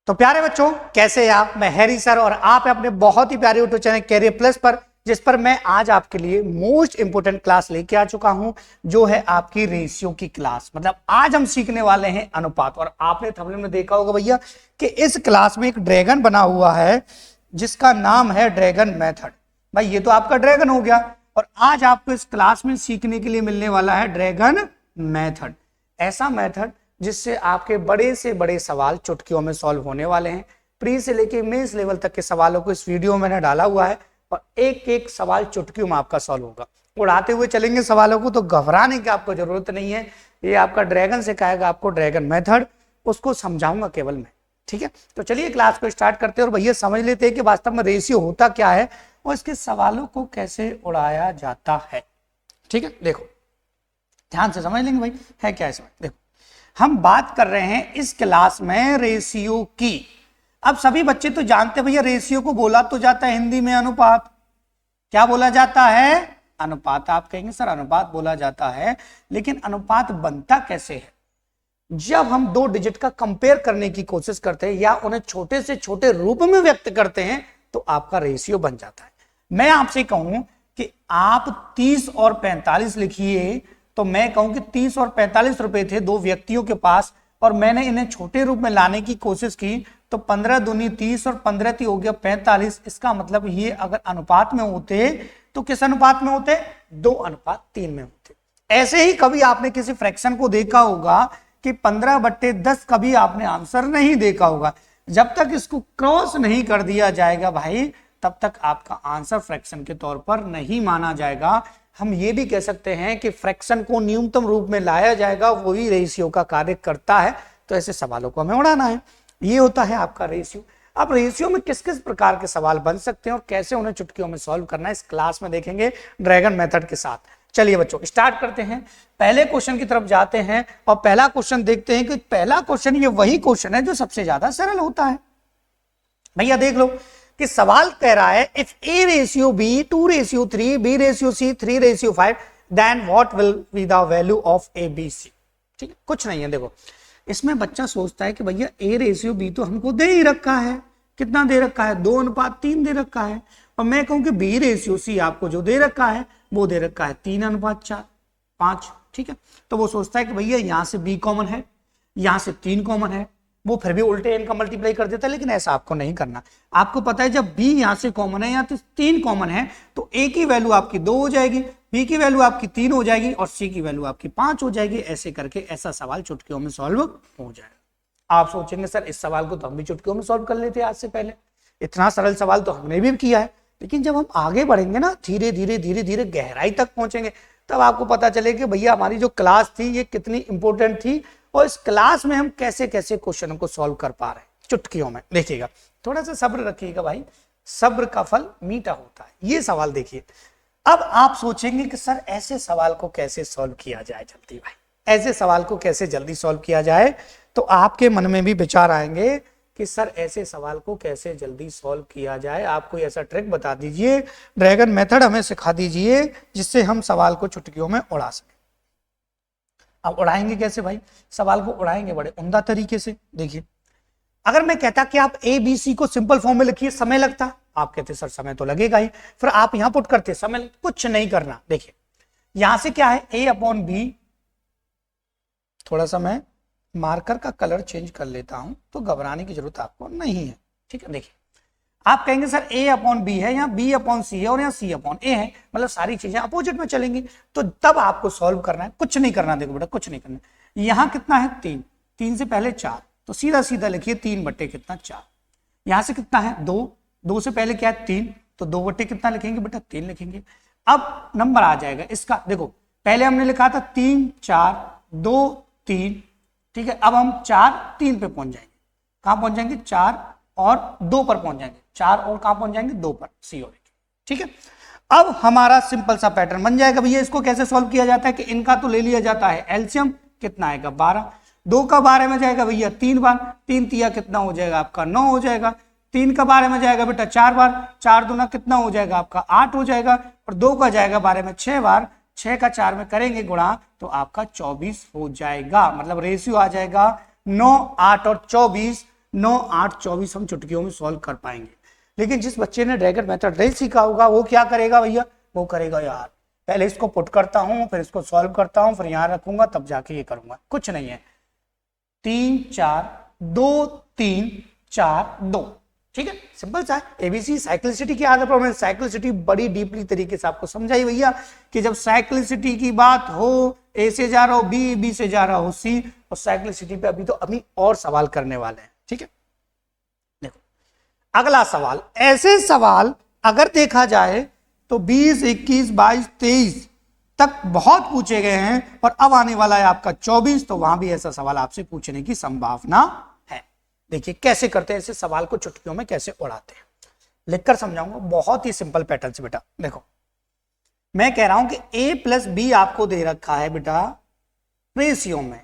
तो प्यारे बच्चों, कैसे हैं आप? मैं हैरी सर और आप हैं अपने बहुत ही प्यारे यूट्यूब चैनल कैरियर प्लस पर, जिस पर मैं आज आपके लिए मोस्ट इंपोर्टेंट क्लास लेके आ चुका हूं, जो है आपकी रेशियो की क्लास। मतलब आज हम सीखने वाले हैं अनुपात। और आपने थंबनेल में देखा होगा भैया कि इस क्लास में एक ड्रैगन बना हुआ है जिसका नाम है ड्रैगन मेथड। भाई ये तो आपका ड्रैगन हो गया, और आज आपको इस क्लास में सीखने के लिए मिलने वाला है ड्रैगन मेथड। ऐसा मेथड जिससे आपके बड़े से बड़े सवाल चुटकियों में सॉल्व होने वाले हैं। प्री से लेके मेंस लेवल तक के सवालों को इस वीडियो में मैंने डाला हुआ है, और एक एक सवाल चुटकियों में आपका सॉल्व होगा। उड़ाते हुए चलेंगे सवालों को, तो घबराने की आपको जरूरत नहीं है। ये आपका ड्रैगन सिखाएगा आपको ड्रैगन मेथड, उसको समझाऊंगा केवल मैं। ठीक है, तो चलिए क्लास को स्टार्ट करते हैं और भैया समझ लेते हैं कि वास्तव में रेशियो होता क्या है और इसके सवालों को कैसे उड़ाया जाता है। ठीक है, देखो ध्यान से समझ लेंगे भाई है क्या इसमें। देखो, हम बात कर रहे हैं इस क्लास में रेशियो की। अब सभी बच्चे तो जानते हैं भैया, रेशियो को बोला तो जाता है हिंदी में अनुपात। क्या बोला जाता है? अनुपात। आप कहेंगे सर अनुपात बोला जाता है, लेकिन अनुपात बनता कैसे है? जब हम दो डिजिट का कंपेयर करने की कोशिश करते हैं या उन्हें छोटे से छोटे रूप में व्यक्त करते हैं, तो आपका रेशियो बन जाता है। मैं आपसे कहूं कि आप 30 और 45 लिखिए, तो मैं कहूं कि 30 और 45 रुपए थे दो व्यक्तियों के पास, और मैंने इन्हें छोटे रूप में लाने की कोशिश की, तो 15 दूनी 30 और 15 ती हो गया 45। इसका मतलब ये अगर अनुपात में होते तो किस अनुपात में होते? 2:3 में होते। ऐसे ही कभी आपने किसी फ्रैक्शन को देखा होगा कि 15/10, कभी आपने आंसर नहीं देखा होगा। जब तक इसको क्रॉस नहीं कर दिया जाएगा भाई, तब तक आपका आंसर फ्रैक्शन के तौर पर नहीं माना जाएगा। हम ये भी कह सकते हैं कि फ्रैक्शन को न्यूनतम रूप में लाया जाएगा, वही रेशियो का कार्य करता है। तो ऐसे सवालों को हमें उड़ाना है। ये होता है आपका रेशियो। अब रेशियो में किस किस प्रकार के सवाल बन सकते हैं और कैसे उन्हें चुटकियों में सॉल्व करना है, इस क्लास में देखेंगे ड्रैगन मेथड के साथ। चलिए बच्चों स्टार्ट करते हैं, पहले क्वेश्चन की तरफ जाते हैं और पहला क्वेश्चन देखते हैं कि पहला क्वेश्चन ये वही क्वेश्चन है जो सबसे ज्यादा सरल होता है। भैया देख लो कि सवाल कह रहा है if a ratio b 2:3, b ratio c 3:5, then what will be the value of a b c। ठीक है, कुछ नहीं है। देखो इसमें बच्चा सोचता है कि भैया a रेशियो b तो हमको दे ही रखा है। कितना दे रखा है? 2:3 दे रखा है। और मैं कहूं कि b रेशियो c आपको जो दे रखा है वो दे रखा है 3:4, 5। ठीक है, तो वो सोचता है कि भैया यहां से b कॉमन है, यहां से 3 कॉमन है, वो फिर भी उल्टे इनका मल्टीप्लाई कर देता है। लेकिन ऐसा आपको नहीं करना। आपको पता है जब b यहां से कॉमन है, यहां से 3 कॉमन है, तो a की वैल्यू आपकी 2 हो जाएगी, b की वैल्यू आपकी 3 हो जाएगी और c की वैल्यू आपकी 5 हो जाएगी। ऐसे करके ऐसा सवाल चुटकियों में सॉल्व हो जाएगा। आप सोचेंगे सर इस सवाल को तो हम भी चुटकियों में सॉल्व कर लेते आज से पहले, इतना सरल सवाल तो हमने भी किया है। लेकिन जब हम आगे बढ़ेंगे ना, धीरे धीरे धीरे धीरे गहराई तक पहुंचेंगे, तब आपको पता चलेगा कि भैया हमारी जो क्लास थी ये कितनी इंपॉर्टेंट थी और इस क्लास में हम कैसे कैसे क्वेश्चनों को सॉल्व कर पा रहे हैं चुटकियों में। देखिएगा, थोड़ा सा सब्र रखिएगा भाई, सब्र का फल मीठा होता है। ये सवाल देखिए। अब आप सोचेंगे कि सर ऐसे सवाल को कैसे सॉल्व किया जाए जल्दी। भाई ऐसे सवाल को कैसे जल्दी सॉल्व किया जाए, तो आपके मन में भी विचार आएंगे कि सर ऐसे सवाल को कैसे जल्दी सॉल्व किया जाए। आप कोई ऐसा ट्रिक बता दीजिए, ड्रैगन मेथड हमें सिखा दीजिए जिससे हम सवाल को चुटकियों में उड़ा सकें। अब उड़ाएंगे कैसे भाई? सवाल को उड़ाएंगे बड़े उम्दा तरीके से। देखिए, अगर मैं कहता कि आप ए बी सी को सिंपल फॉर्म में लिखिए, समय लगता? आप कहते सर समय तो लगेगा ही। फिर आप यहां पुट करते समय, कुछ नहीं करना। देखिए यहां से क्या है, a/b। थोड़ा सा मैं मार्कर का कलर चेंज कर लेता हूं, तो घबराने की जरूरत आपको नहीं है। ठीक है, देखिए आप कहेंगे सर a/b है, यहाँ b/c है और यहाँ c/a है, मतलब सारी चीजें अपोजिट में चलेंगी। तो तब आपको सॉल्व करना है, कुछ नहीं करना। देखो बेटा कुछ नहीं करना। यहाँ कितना है? 3, 3 से पहले 4, तो सीधा सीधा लिखिए 3/4। यहाँ से कितना है? 2, 2 से पहले क्या है? 3, तो 2/ कितना लिखेंगे बेटा? 3 लिखेंगे। अब नंबर आ जाएगा इसका। देखो पहले हमने लिखा था 3, 4, 2, 3। ठीक है, अब हम 4, 3 पे पहुंच जाएंगे। कहां पहुंच जाएंगे? 4 और 2 पर पहुंच जाएंगे। 4 और कहां पहुंच जाएंगे? 2 पर, सी और। ठीक है, अब हमारा सिंपल सा पैटर्न बन जाएगा। भैया इसको कैसे सॉल्व किया जाता है कि इनका तो ले लिया जाता है एलसीएम। कितना आएगा? 12। 2 का 12 में जाएगा भैया 3 बार, 3 तिया कितना हो जाएगा आपका? 9 हो जाएगा। 3 का 12 में जाएगा बेटा 4 बार, 4 दूना कितना हो जाएगा आपका? 8 हो जाएगा। और 2 का जाएगा 12 में 6 बार, 6 का 4 में करेंगे गुणा, तो आपका 24 हो जाएगा। मतलब रेशियो आ जाएगा 9, 8 और 24। 9, 8, 24 हम चुटकियों में सॉल्व कर पाएंगे। लेकिन जिस बच्चे ने ड्रैगन मेथड नहीं सीखा होगा वो क्या करेगा भैया, वो करेगा यार पहले इसको पुट करता हूं, फिर इसको सॉल्व करता हूं, फिर यहां रखूंगा, तब जाके ये करूंगा। कुछ नहीं है, 3 4 2 3 4 2, ठीक है, सिंपल सा है। एबीसी साइक्लिसिटी की आदत पर मैंने साइक्लिसिटी बड़ी डीपली तरीके से आपको समझाई भैया कि जब साइक्लिसिटी की बात हो, ए से जा रहा हो बी से जा रहा हो सी, और साइक्लिसिटी पे अभी और सवाल करने वाले हैं, ठीक है। देखो अगला सवाल, ऐसे सवाल अगर देखा जाए तो 20, 21, 22, 23 तक बहुत पूछे गए हैं, और अब आने वाला है आपका 24, तो वहां भी ऐसा सवाल आपसे पूछने की संभावना है। देखिए कैसे करते हैं ऐसे सवाल को, चुटकियों में कैसे उड़ाते हैं, लिखकर समझाऊंगा बहुत ही सिंपल पैटर्न से। बेटा देखो मैं कह रहा हूं कि a प्लस बी आपको दे रखा है बेटा रेशियो में,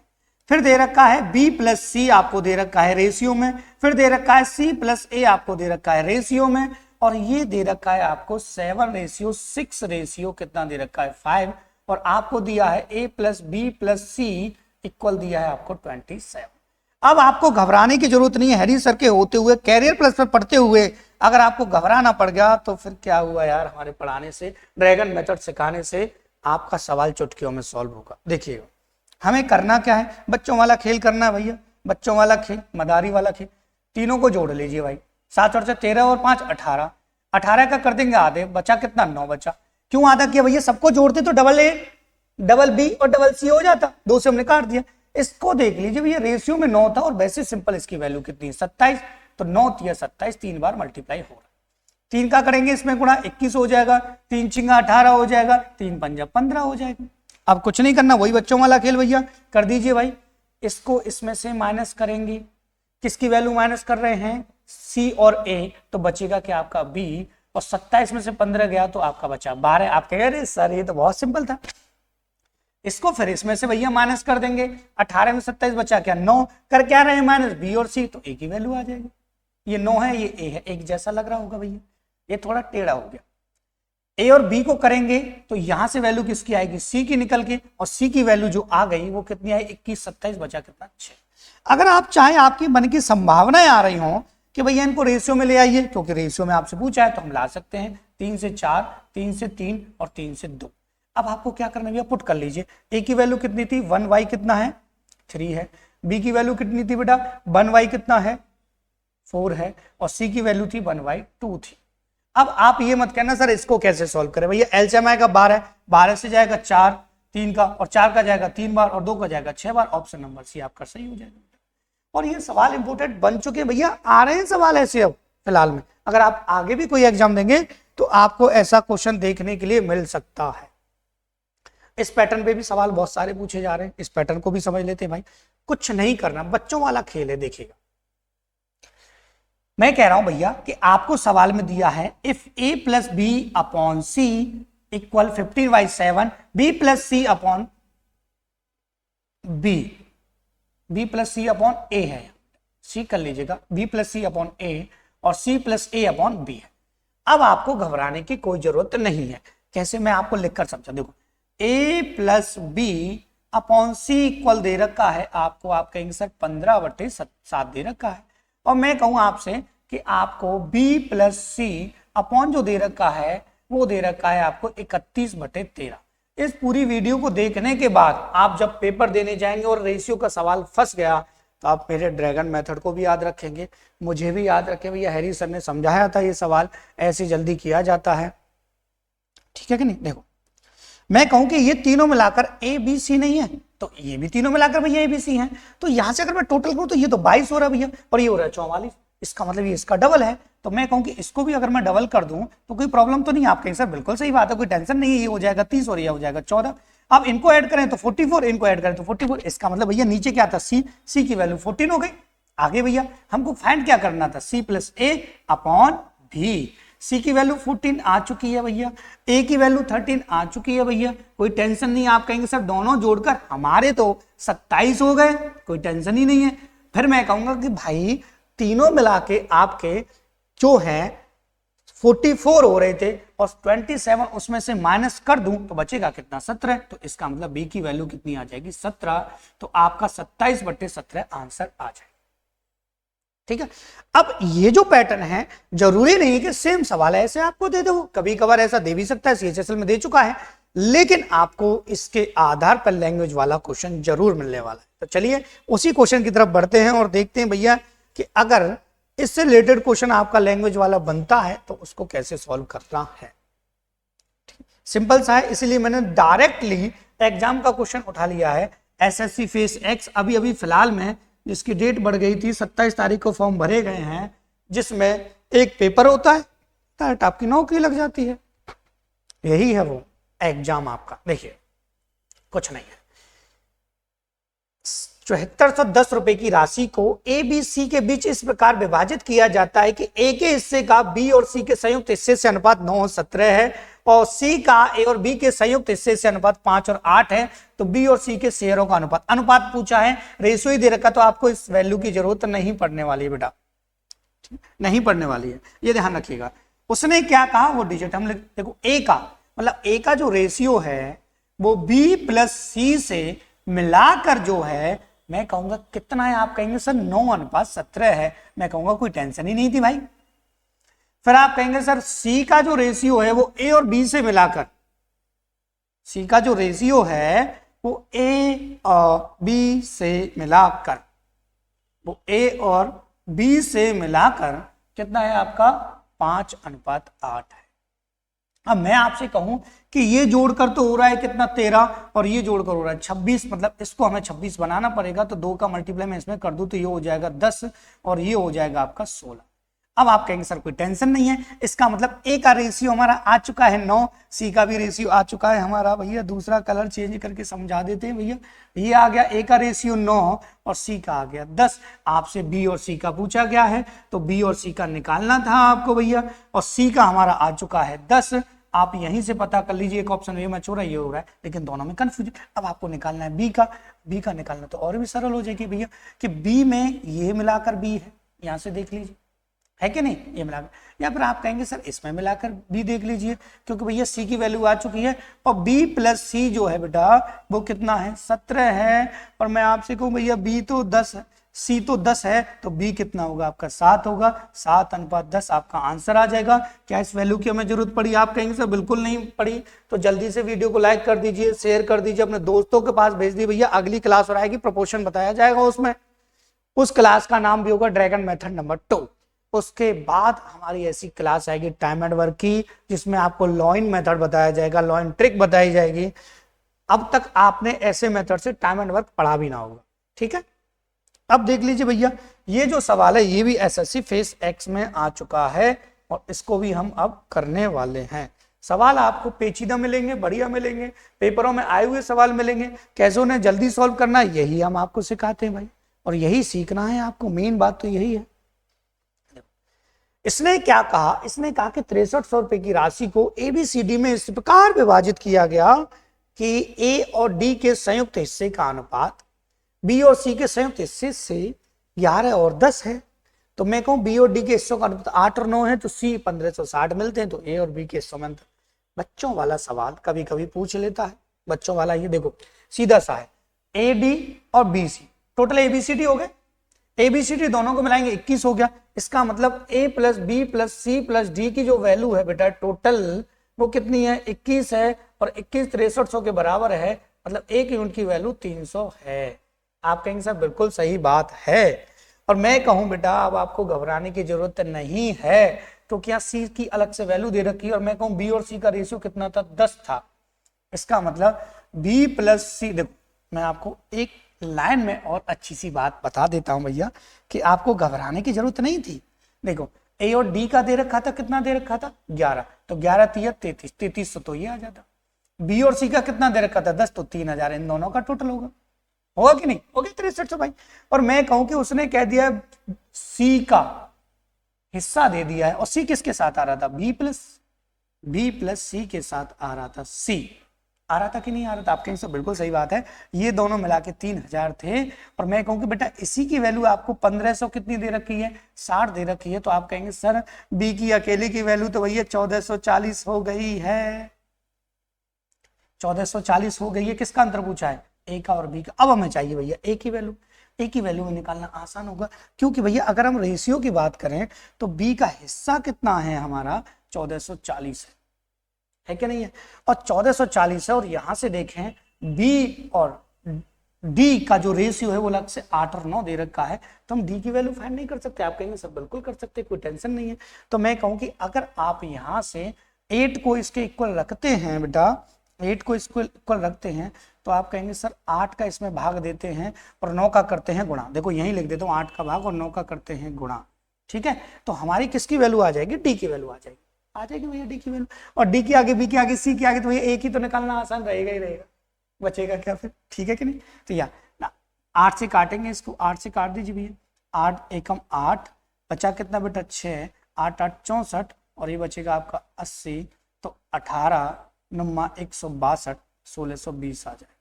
फिर दे रखा है b प्लस सी आपको दे रखा है रेशियो में, फिर दे रखा है c प्लस ए आपको दे रखा है रेशियो में, और ये दे रखा है आपको 7:6 रेशियो कितना दे रखा है 5, और आपको दिया है a plus B plus C equal दिया है आपको 27। अब आपको घबराने की जरूरत नहीं है, हैरी सर के होते हुए कैरियर प्लस पर पढ़ते हुए अगर आपको घबराना पड़ गया तो फिर क्या हुआ यार, हमारे पढ़ाने से, ड्रैगन मेथड सिखाने से आपका सवाल चुटकियों में सॉल्व होगा। देखिएगा हमें करना क्या है, बच्चों वाला खेल करना है भैया, बच्चों वाला खेल, मदारी वाला खेल। तीनों को जोड़ लीजिए भाई, 7 और 13 और 5 18, 18 का कर देंगे आधे, बचा कितना 9 बचा। क्यों आधा किया भैया, सबको जोड़ते तो डबल ए डबल बी और डबल सी हो जाता, 2 से हमने काट दिया। इसको देख लीजिए भैया रेशियो में 9 था और वैसे सिंपल इसकी वैल्यू कितनी है 27, तो 9 या 27 3 बार मल्टीप्लाई हो रहा है। 3 का करेंगे इसमें गुणा 21 हो जाएगा, 3 छिंगा 18 हो जाएगा, 3 पंजा 15 हो जाएगा। अब कुछ नहीं करना, वही बच्चों वाला खेल भैया कर दीजिए भाई। इसको इसमें से माइनस करेंगे, किसकी वैल्यू माइनस कर रहे हैं सी और ए, तो बचेगा क्या आपका बी, और 27 में से 15 गया तो आपका बचा 12। आप कह रहे सर ये तो बहुत सिंपल था, इसको फिर इसमें से भैया माइनस कर देंगे, 18 में 27 बचा क्या 9, कर क्या रहे हैं माइनस बी और सी, तो ए की वैल्यू आ जाएगी। ये 9 है ये ए है, एक जैसा लग रहा होगा भैया, ये थोड़ा टेढ़ा हो गया। ए और बी को करेंगे तो यहां से वैल्यू किसकी आएगी सी की निकल के, और सी की वैल्यू जो आ गई वो कितनी आई 21, 27 बचा कितना 6। अगर आप चाहें आपकी मन की संभावनाएं आ रही हो कि भैया इनको रेशियो में ले आइए, क्योंकि रेशियो में आपसे पूछा है तो हम ला सकते हैं 3 से 4, 3 से 3 और 3 से 2। अब आपको क्या करना है, पुट कर लीजिए। ए की वैल्यू कितनी थी 1y कितना है 3 है, बी की वैल्यू कितनी थी बेटा 1y कितना है 4 है, और सी की वैल्यू थी 1y 2 थी। अब आप ये मत कहना सर इसको कैसे सॉल्व करें, भैया एलसीएम आएगा 12, 12 से जाएगा 4 3 का, और 4 का जाएगा 3 बार, और 2 का जाएगा 6 बार, ऑप्शन नंबर सी आपका सही हो जाएगा। और ये सवाल इंपोर्टेंट बन चुके हैं भैया, आ रहे हैं सवाल ऐसे अब फिलहाल में। अगर आप आगे भी कोई एग्जाम देंगे तो आपको ऐसा क्वेश्चन देखने के लिए मिल सकता है। इस पैटर्न पे भी सवाल बहुत सारे पूछे जा रहे हैं, इस पैटर्न को भी समझ लेते हैं भाई। कुछ नहीं करना, बच्चों वाला खेल है। देखिएगा मैं कह रहा हूं भैया कि आपको सवाल में दिया है if a plus B upon C equal 15/7, b plus C upon B plus C upon A है, सी कर लीजिएगा, b plus C upon A और c plus A upon B है। अब आपको घबराने की कोई जरूरत नहीं है। कैसे, मैं आपको लिखकर समझा। देखो a plus B upon C equal दे रखा है आपको, आप कहेंगे सर 15/7 दे रखा है, और मैं कहूं आपसे कि आपको b प्लस सी अपॉन जो दे रखा है वो दे रखा है आपको 31/13। इस पूरी वीडियो को देखने के बाद आप जब पेपर देने जाएंगे और रेशियो का सवाल फंस गया तो आप मेरे ड्रैगन मेथड को भी याद रखेंगे, मुझे भी याद रखें भैया हैरी सर ने समझाया था ये सवाल ऐसे जल्दी किया जाता है, ठीक है कि नहीं। देखो मैं कहूं कि ये तीनों मिलाकर ए बी सी नहीं है, तो ये भी तीनों मिलाकर भैया ए बी सी है, तो यहां से अगर मैं टोटल करूं तो ये तो 22 हो रहा है भैया, और ये हो रहा है 44, इसका मतलब ये इसका डबल है। तो मैं कहूं कि इसको भी अगर मैं डबल कर दूं तो कोई प्रॉब्लम तो नहीं। आप कहें सर बिल्कुल सही बात है, कोई टेंशन नहीं है, ये हो जाएगा 30 और ये हो जाएगा 14। अब इनको ऐड करें तो 44, इनको ऐड करें तो 44, इसका मतलब भैया नीचे क्या था सी की वैल्यू 14 हो गई। आगे भैया हमको फाइंड क्या करना था C plus A upon B, सी की वैल्यू 14 आ चुकी है भैया, ए की वैल्यू 13 आ चुकी है भैया, कोई टेंशन नहीं। आप कहेंगे सर दोनों जोड़कर हमारे तो 27 हो गए, कोई टेंशन ही नहीं है। फिर मैं कहूंगा कि भाई तीनों मिला के आपके जो है 44 हो रहे थे और 27 उसमें से माइनस कर दूं तो बचेगा कितना 17, तो इसका मतलब बी की वैल्यू कितनी आ जाएगी 17, तो आपका 27/17 आंसर आ जाएगा। ठीक है। अब ये जो पैटर्न है जरूरी नहीं कि सेम सवाल ऐसे आपको दे दो, कभी कभार ऐसा दे भी सकता है, CHSL में दे चुका है, लेकिन आपको इसके आधार पर लैंग्वेज वाला क्वेश्चन जरूर मिलने वाला है। तो चलिए उसी क्वेश्चन की तरफ बढ़ते हैं और देखते हैं भैया कि अगर इससे रिलेटेड क्वेश्चन आपका लैंग्वेज वाला बनता है तो उसको कैसे सॉल्व करना है। सिंपल सा है, इसीलिए मैंने डायरेक्टली एग्जाम का क्वेश्चन उठा लिया है। SSC फेस X अभी अभी फिलहाल में जिसकी डेट बढ़ गई थी, 27 तारीख को फॉर्म भरे गए हैं, जिसमें एक पेपर होता है, आपकी नौकरी लग जाती है। यही है वो एग्जाम आपका। देखिए कुछ नहीं है, 7410 रुपए की राशि को A B C के बीच इस प्रकार विभाजित किया जाता है कि A के हिस्से का B और C के संयुक्त हिस्से से अनुपात 9:17 है और C का A और B के संयुक्त हिस्से से अनुपात 5 और 8 है। तो B और C के शेयरों का अनुपात पूछा है, रेशियो ही दे रखा, तो आपको इस वैल्यू की जरूरत नहीं पड़ने वाली है बेटा, नहीं पड़ने वाली है, ये ध्यान रखिएगा। उसने क्या कहा वो डिजिट हम देखो, A का मतलब A का जो रेशियो है वो B प्लस C से मिलाकर जो है, मैं कहूंगा कितना है, आप कहेंगे सर 9:17 है, मैं कहूंगा कोई टेंशन ही नहीं थी भाई। फिर आप कहेंगे सर C का जो रेशियो है वो A और B से मिलाकर, C का जो रेशियो है वो A और B से मिलाकर, वो A और B से मिलाकर कितना है आपका 5:8 है। अब मैं आपसे कहूं कि ये जोड़कर तो हो रहा है कितना 13 और ये जोड़कर हो रहा है 26, मतलब इसको हमें 26 बनाना पड़ेगा, तो 2 का मल्टीप्लाई मैं इसमें कर दूं तो ये हो जाएगा 10 और ये हो जाएगा आपका 16। अब आप कहेंगे सर कोई टेंशन नहीं है, इसका मतलब A का रेशियो हमारा आ चुका है 9, C का भी रेशियो आ चुका है हमारा, भैया दूसरा कलर चेंज करके समझा देते हैं भैया। ये आ गया A का रेशियो 9 और C का आ गया 10। आपसे B और C का पूछा गया है तो B और C का निकालना था आपको भैया, और C का हमारा आ चुका है 10। आप यहीं से पता कर लीजिए, एक ऑप्शन ये मैच हो रहा है, ये हो रहा है, लेकिन दोनों में कंफ्यूजन। अब आपको निकालना है B का निकालना तो और भी सरल हो जाएगी भैया कि B में ये मिलाकर B है, यहां से देख लीजिए है कि नहीं, ये मिलाकर, या फिर आप कहेंगे सर इसमें मिलाकर B देख लीजिए, क्योंकि भैया C की वैल्यू आ चुकी है और B प्लस C जो है बेटा वो कितना है 17 है, और मैं आपसे कहूं भैया B तो 10 है, C तो 10 है, तो B कितना होगा आपका 7 होगा, 7:10 आपका आंसर आ जाएगा। क्या इस वैल्यू की हमें जरूरत पड़ी? आप कहेंगे सर बिल्कुल नहीं पड़ी, तो जल्दी से वीडियो को लाइक कर दीजिए, शेयर कर दीजिए, अपने दोस्तों के पास भेज दीजिए। भैया अगली क्लास और आएगी, प्रोपोर्शन बताया जाएगा उसमें, उस क्लास का नाम भी होगा ड्रैगन मेथड नंबर 2। उसके बाद हमारी ऐसी क्लास आएगी टाइम एंड वर्क की, जिसमें आपको लॉइन मेथड बताया जाएगा, लॉइन ट्रिक बताई जाएगी। अब तक आपने ऐसे मेथड से टाइम एंड वर्क पढ़ा भी ना होगा, ठीक है। अब देख लीजिए भैया, ये जो सवाल है ये भी SSC फेस X में आ चुका है और इसको भी हम अब करने वाले हैं। सवाल आपको पेचीदा मिलेंगे, बढ़िया मिलेंगे, पेपरों में आए हुए सवाल मिलेंगे, कैसे उन्हें जल्दी सॉल्व करना है यही हम आपको सिखाते हैं भाई, और यही सीखना है आपको, मेन बात तो यही है। इसने क्या कहा, इसने कहा कि 6300 रुपए की राशि को ABCD में इस प्रकार विभाजित किया गया कि A और D के संयुक्त हिस्से का अनुपात B और C के संयुक्त हिस्से से 11 और 10 है। तो मैं कहूं B और D के हिस्सों का अनुपात 8 और 9 है, तो C 1560 मिलते हैं, तो A और B के हिस्सों में अंतर। बच्चों वाला सवाल कभी कभी पूछ लेता है, बच्चों वाला ये देखो सीधा सा है, AD और BC टोटल ABCD हो गए, ABCD दोनों को मिलाएंगे 21 हो गया। इसका मतलब A plus B plus C plus D की जो वैल्यू है बेटा टोटल वो कितनी है 21 है, और 21 6300 के बराबर है, मतलब एक यूनिट की वैल्यू 300 है। आप कहेंगे सर बिल्कुल सही बात है, और मैं कहूं बेटा अब आपको घबराने की जरूरत नहीं है, क्योंकि यहाँ C की अलग से वैल्यू दे रखी है, और मैं कहूं B और C का रेशियो कितना था 10 था। इसका मतलब B प्लस C, देखो मैं आपको एक लाइन में और अच्छी सी बात बता देता हूं भैया कि आपको घबराने की जरूरत नहीं थी। देखो A और D का दे रखा था, कितना दे रखा था 11, तो 11 3 33, 3300 तो ये आ जाता। B और C का कितना दे रखा था 10, तो 3000, इन दोनों का टोटल होगा कि नहीं, हो गया 6300 भाई। और मैं कहूं कि उसने कह दिया C का हिस्सा दे दिया है, और C किसके साथ आ रहा था B प्लस C के साथ आ रहा था, C आ रहा था कि नहीं आ रहा था? आप कहेंगे सर बिल्कुल सही बात है, ये दोनों मिला के 3000 थे, और मैं कहूं कि बेटा इसी की वैल्यू आपको 1500 कितनी दे रखी है 60 दे रखी है, तो आप कहेंगे सर B की अकेले की वैल्यू तो भैया 1440 हो गई है, 1440 हो गई है। किसका अंतर पूछा है A का और B का। अब हमें चाहिए भैया A की वैल्यू, ए की वैल्यू में निकालना आसान होगा, क्योंकि भैया अगर हम रेशियो की बात करें तो बी का हिस्सा कितना है हमारा 1440 है कि नहीं है, और 1440 है, और यहां से देखें बी और डी का जो रेशियो है वो अलग से 8 और 9 दे रखा है, तो हम डी की वैल्यू फाइंड नहीं कर सकते। आप कहेंगे सर बिल्कुल कर सकते, कोई टेंशन नहीं है। तो मैं कहूं कि अगर आप यहां से 8 को इसके इक्वल रखते हैं बेटा, 8 को इसको इक्वल रखते हैं, तो आप कहेंगे सर 8 का इसमें भाग देते हैं और 9 का करते हैं गुणा। देखो यहीं लिख देता हूँ, 8 का भाग और 9 का करते हैं गुणा, ठीक है। तो हमारी किसकी वैल्यू आ जाएगी, डी की वैल्यू आ जाएगी भैया, डी की वैल्यू। और डी के आगे, बी के आगे, सी के आगे, तो भैया एक ही तो निकालना आसान रहेगा ही रहेगा, बचेगा क्या फिर, ठीक है कि नहीं। तो या 8 से काटेंगे इसको, 8 से काट दीजिए भैया, 8 एकम 8, बचा कितना बेटा 6, 8 8 64, और ये बचेगा आपका 80, तो 18 नुम्मा 162, 1620 आ जाए।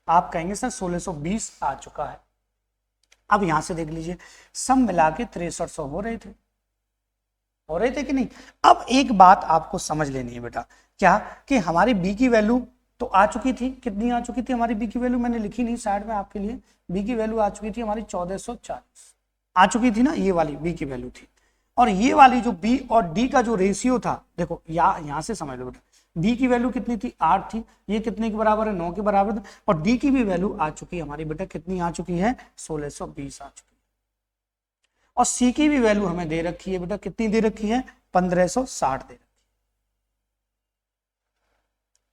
आप कहेंगे सर 1620 आ चुका है। अब यहां से देख लीजिए, सब मिला के 6300 हो रहे थे कि नहीं। अब एक बात आपको समझ लेनी है बेटा, क्या कि हमारी बी की वैल्यू तो आ चुकी थी, कितनी आ चुकी थी हमारी बी की वैल्यू, मैंने लिखी नहीं साइड में आपके लिए, बी की वैल्यू आ चुकी थी हमारी 1440 आ चुकी थी ना, ये वाली बी की वैल्यू थी। और ये वाली जो बी और डी का जो रेशियो था, देखो यहां से समझ लो बेटा, बी की वैल्यू कितनी थी 8 थी, ये कितने के बराबर है 9 के बराबर, और डी की भी वैल्यू आ चुकी है हमारी बेटा, कितनी आ चुकी है 1620 आ चुकी है। और सी की भी वैल्यू हमें दे रखी है बेटा, कितनी दे रखी है 1560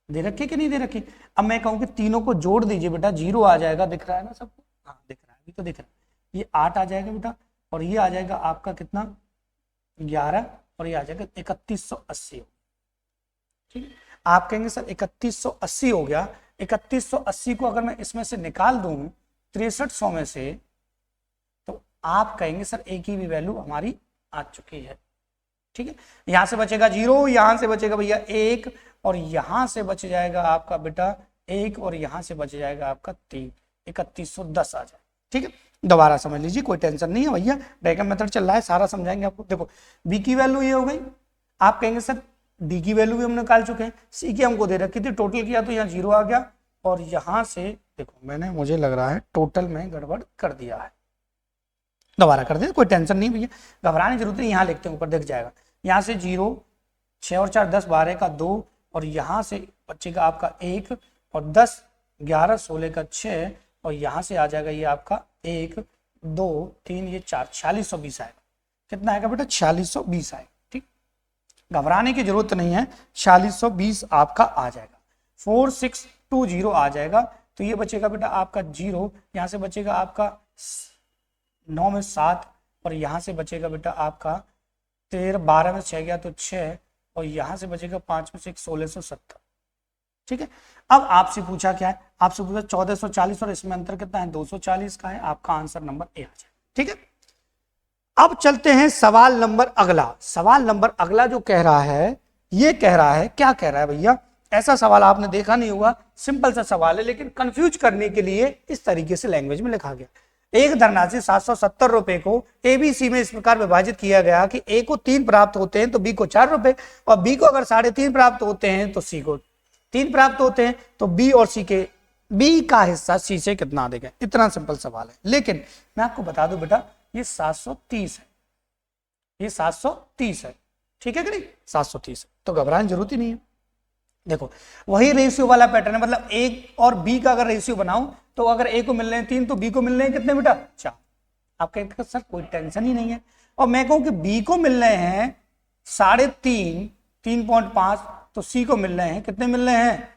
दे रखी है कि नहीं दे रखी। अब मैं कहूं कि तीनों को जोड़ दीजिए बेटा, 0 आ जाएगा, दिख रहा है ना सबको, हाँ दिख रहा है, अभी तो दिख रहा है। ये 8 आ जाएगा बेटा, और ये आ जाएगा आपका कितना 11, और ये आ जाएगा 3180, ठीक है। आप कहेंगे सर 3180 हो गया, 3180 को अगर मैं इसमें से निकाल दूं 6300 में से, तो आप कहेंगे सर ए की भी वैल्यू हमारी आ चुकी है, ठीक है। यहां से बचेगा 0, यहां से बचेगा भैया 1, और यहां से बच जाएगा आपका बेटा 1, और यहां से बच जाएगा आपका 3, 3110 आ जाए, ठीक है। दोबारा समझ लीजिए, कोई टेंशन नहीं है भैया, डायग्राम मेथड चल रहा है, सारा समझाएंगे आपको। देखो बी की वैल्यू ये हो गई, आप कहेंगे सर डी की वैल्यू भी हम निकाल चुके हैं, सी की हमको दे रखी थी, टोटल किया तो यहाँ 0 आ गया, और यहां से देखो मैंने, मुझे लग रहा है टोटल में गड़बड़ कर दिया है, दोबारा कर दे, कोई टेंशन नहीं भैया, घबराने की जरूरत नहीं, यहाँ लिखते हैं ऊपर दिख जाएगा। यहाँ से 0, 6 और 4 10, 12 का 2, और यहाँ से बचेगा आपका 1, और 10 11 16 का 6, और यहाँ से आ जाएगा ये आपका 1 2 3 ये 4, 4620 आएगा। कितना आएगा बेटा 4620 आएगा, ठीक, घबराने की जरूरत नहीं है, 4620 आपका आ जाएगा। 4620 आ जाएगा, तो ये बचेगा बेटा आपका 0, यहाँ से बचेगा आपका 9 में 7, और यहाँ से बचेगा बेटा आपका 13, 12 में 6 गया तो 6, और यहां से बचेगा 5 में से 1670, ठीक है। अब आपसे पूछा क्या है, आपसे पूछा 1440, और इसमें अंतर कितना है 240 का है, आपका आंसर नंबर ए आ जाए, ठीक है। अब चलते हैं सवाल नंबर अगला। सवाल नंबर अगला जो कह रहा है, ये कह रहा है, क्या कह रहा है भैया, ऐसा सवाल आपने देखा नहीं होगा, सिंपल सा सवाल है, लेकिन कंफ्यूज करने के लिए इस तरीके से लैंग्वेज में लिखा गया। एक धनराशि 770 रुपए को एबीसी में इस प्रकार विभाजित किया गया कि ए को 3 प्राप्त होते हैं तो बी को 4 रुपए, और बी को अगर 3.5 प्राप्त होते हैं तो सी को 3 प्राप्त होते हैं, तो बी और सी के बी का हिस्सा सी से कितना देगा। इतना सिंपल सवाल है, लेकिन मैं आपको बता दूं बेटा ये 730 है, ये 730 है, ठीक है कि नहीं 730 है, तो घबराने की जरूरत ही नहीं है। देखो वही रेशियो वाला पैटर्न है, मतलब ए और बी का अगर रेशियो बनाऊं तो अगर ए को मिल रहे हैं 3 तो बी को मिल रहे हैं कितने बेटा 4। आप कहेंगे सर कोई टेंशन ही नहीं है, और मैं कहूं कि बी को मिल रहे हैं 3.5 3.5, तो सी को मिल रहे हैं कितने मिल रहे हैं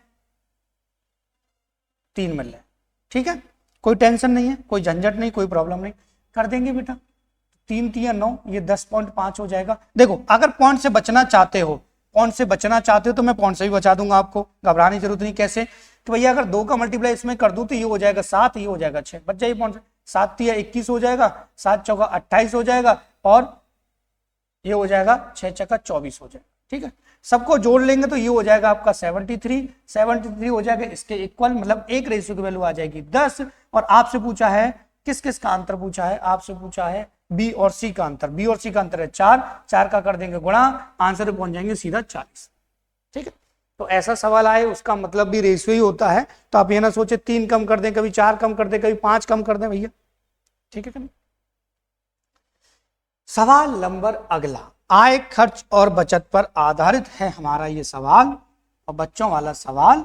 3 मिल रहे हैं, ठीक है। कोई टेंशन नहीं है, कोई झंझट नहीं, कोई प्रॉब्लम नहीं, कर देंगे बेटा 3 3 9, ये 10.5 हो जाएगा। देखो अगर पॉइंट से बचना चाहते हो, पॉइंट से बचना चाहते हो तो मैं पॉइंट से भी बचा दूंगा आपको, घबराने की जरूरत नहीं। कैसे, तो भैया अगर 2 का मल्टीप्लाई इसमें कर दूं तो ये हो जाएगा 7, ये हो जाएगा 6, बच जाइए पॉइंट से, 7 3 21 हो जाएगा, 7 चौका 28 हो जाएगा, और ये हो जाएगा 6 चौका 24 हो जाएगा, ठीक है। सबको जोड़ लेंगे तो ये हो जाएगा आपका 73 हो जाएगा इसके इक्वल, मतलब एक रेशियो की वैल्यू आ जाएगी 10। और आपसे पूछा है किस किस का अंतर पूछा है, आपसे पूछा है बी और सी का अंतर, बी और सी का अंतर है 4 का कर देंगे गुणा, आंसर पे पहुंच जाएंगे सीधा 40, ठीक है। तो ऐसा सवाल आए उसका मतलब भी रेशियो ही होता है। तो आप ये ना सोचे 3 कम कर दें, कभी 4 कम कर दें, कभी 5 कम कर दें भैया, ठीक है। सवाल नंबर अगला, आय खर्च और बचत पर आधारित है हमारा ये सवाल, और बच्चों वाला सवाल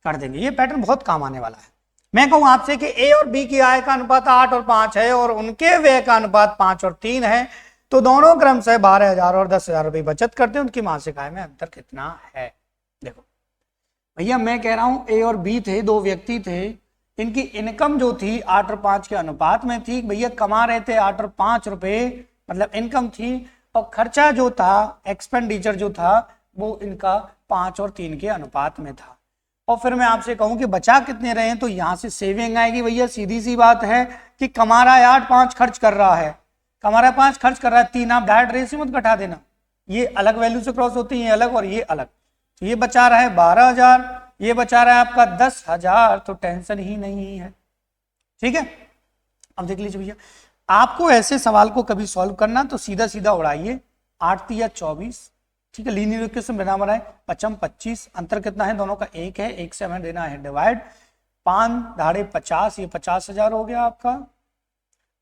कर देंगे। ये पैटर्न बहुत काम आने वाला है। मैं कहूं आपसे कि ए और बी की आय का अनुपात 8 और 5 है और उनके व्यय का अनुपात 5 और 3 है, तो दोनों क्रमशः 12,000 और 10,000 रुपए बचत करते हैं, उनकी मासिक आय में अंतर कितना है। देखो भैया, मैं कह रहा हूं ए और बी थे, दो व्यक्ति थे, इनकी इनकम जो थी 8 और 5 के अनुपात में थी। भैया कमा रहे थे 8 और 5 रुपए, मतलब इनकम थी, और खर्चा जो था, एक्सपेंडिचर जो था, वो इनका 5 और 3 के अनुपात में था। और फिर मैं आपसे कहूं कि बचा कितने रहे हैं, तो यहां से सेविंग आएगी। भैया सीधी सी बात है कि कमा रहा है 8, 5 खर्च कर रहा है, कमा रहा है 5 खर्च कर रहा है 3, आप डायरेक्ट रेशियो मत घटा देना, ये अलग वैल्यू से क्रॉस होती है, ये अलग और ये अलग। तो ये बचा रहा है 12,000, ये बचा रहा है आपका 10,000, तो टेंशन ही नहीं है, ठीक है। अब देख लीजिए भैया, आपको ऐसे सवाल को कभी सॉल्व करना तो सीधा सीधा उड़ाइए, 8 तिया 24, ठीक है, लीनियर इक्वेशन बराबर है 5 25, अंतर कितना है दोनों का 1 है, 1 से हमें देना है डिवाइड, 5 दाढ़े 50, ये 50,000 हो गया आपका,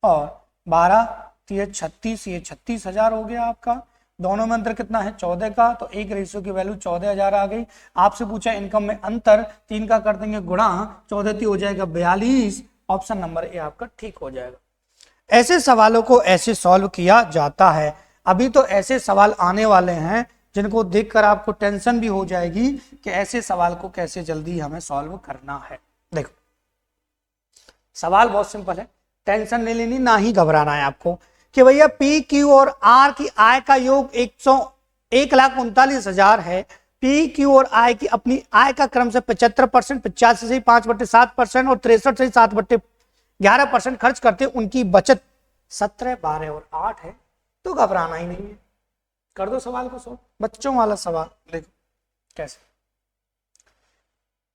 और 12 तिया 36, ये 36,000 हो गया आपका। दोनों में अंतर कितना है 14 का, तो एक रेशियो की वैल्यू 14,000 आ गई। आपसे पूछा इनकम में अंतर, 3 का कर देंगे गुणा, 14 हो जाएगा 42, ऑप्शन नंबर ए आपका ठीक हो जाएगा। ऐसे सवालों को ऐसे सॉल्व किया जाता है। अभी तो ऐसे सवाल आने वाले हैं जिनको देखकर आपको टेंशन भी हो जाएगी कि ऐसे सवाल को कैसे जल्दी हमें सॉल्व करना है। देखो सवाल बहुत सिंपल है, टेंशन नहीं लेनी, ना ही घबराना है आपको कि भैया पी क्यू और आर की आय का योग 1,39,000 है। पी क्यू और आय की अपनी आय का क्रम से 75%, 85 से 5/7% और 63 से 7/11% खर्च करते, उनकी बचत 17, 12 और 8 है। तो घबराना ही नहीं है, कर दो सवाल को सॉल्व। बच्चों वाला सवाल देखो कैसे,